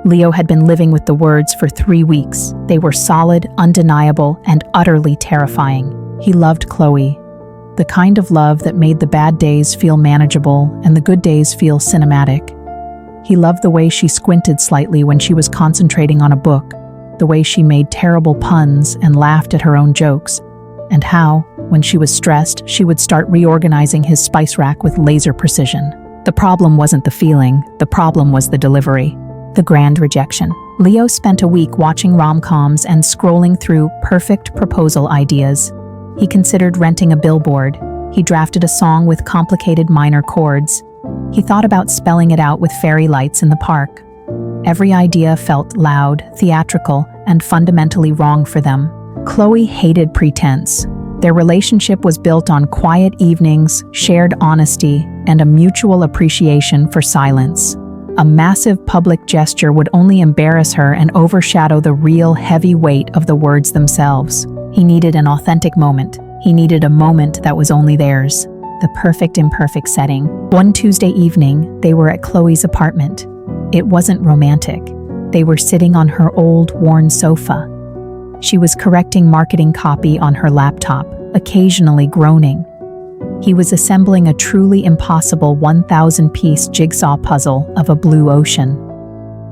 Leo had been living with the words for 3 weeks. They were solid, undeniable, and utterly terrifying. He loved Chloe. The kind of love that made the bad days feel manageable and the good days feel cinematic. He loved the way she squinted slightly when she was concentrating on a book, the way she made terrible puns and laughed at her own jokes, and how, when she was stressed, she would start reorganizing his spice rack with laser precision. The problem wasn't the feeling, the problem was the delivery. The grand rejection. Leo spent a week watching rom-coms and scrolling through perfect proposal ideas. He considered renting a billboard. He drafted a song with complicated minor chords. He thought about spelling it out with fairy lights in the park. Every idea felt loud, theatrical, and fundamentally wrong for them. Chloe hated pretense. Their relationship was built on quiet evenings, shared honesty, and a mutual appreciation for silence. A massive public gesture would only embarrass her and overshadow the real heavy weight of the words themselves. He needed an authentic moment. He needed a moment that was only theirs. The perfect imperfect setting. One Tuesday evening, they were at Chloe's apartment. It wasn't romantic. They were sitting on her old, worn sofa. She was correcting marketing copy on her laptop, occasionally groaning. He was assembling a truly impossible 1,000-piece jigsaw puzzle of a blue ocean.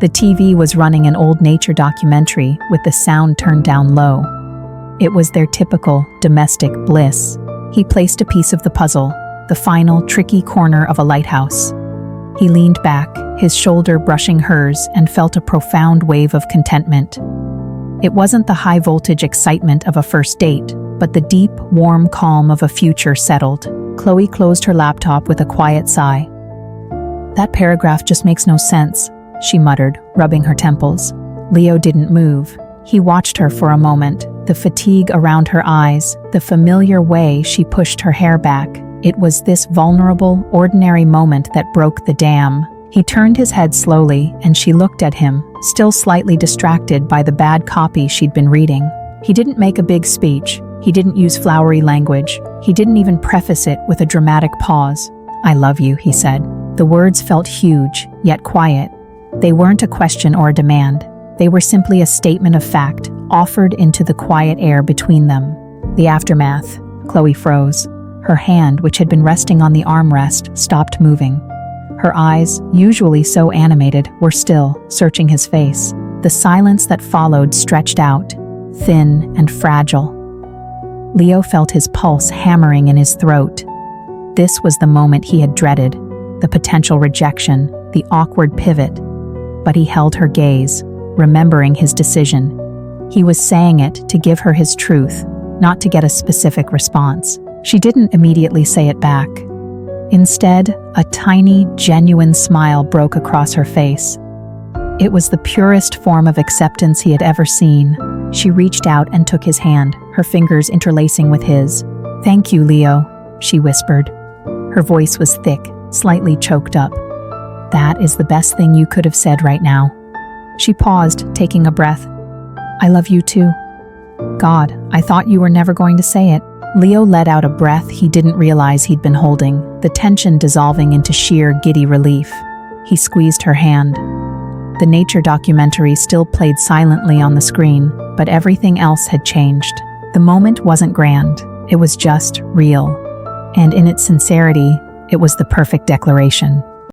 The TV was running an old nature documentary with the sound turned down low. It was their typical domestic bliss. He placed a piece of the puzzle, the final tricky corner of a lighthouse. He leaned back, his shoulder brushing hers, and felt a profound wave of contentment. It wasn't the high-voltage excitement of a first date, but the deep, warm calm of a future settled. Chloe closed her laptop with a quiet sigh. "That paragraph just makes no sense," she muttered, rubbing her temples. Leo didn't move. He watched her for a moment, the fatigue around her eyes, the familiar way she pushed her hair back. It was this vulnerable, ordinary moment that broke the dam. He turned his head slowly, and she looked at him, still slightly distracted by the bad copy she'd been reading. He didn't make a big speech. He didn't use flowery language. He didn't even preface it with a dramatic pause. "I love you," he said. The words felt huge, yet quiet. They weren't a question or a demand. They were simply a statement of fact, offered into the quiet air between them. The aftermath. Chloe froze. Her hand, which had been resting on the armrest, stopped moving. Her eyes, usually so animated, were still, searching his face. The silence that followed stretched out, thin and fragile. Leo felt his pulse hammering in his throat. This was the moment he had dreaded, the potential rejection, the awkward pivot. But he held her gaze, remembering his decision. He was saying it to give her his truth, not to get a specific response. She didn't immediately say it back. Instead, a tiny, genuine smile broke across her face. It was the purest form of acceptance he had ever seen. She reached out and took his hand, her fingers interlacing with his. "Thank you, Leo," she whispered. Her voice was thick, slightly choked up. "That is the best thing you could have said right now." She paused, taking a breath. "I love you too." "God, I thought you were never going to say it." Leo let out a breath he didn't realize he'd been holding, the tension dissolving into sheer, giddy relief. He squeezed her hand. The nature documentary still played silently on the screen, but everything else had changed. The moment wasn't grand, it was just real. And in its sincerity, it was the perfect declaration.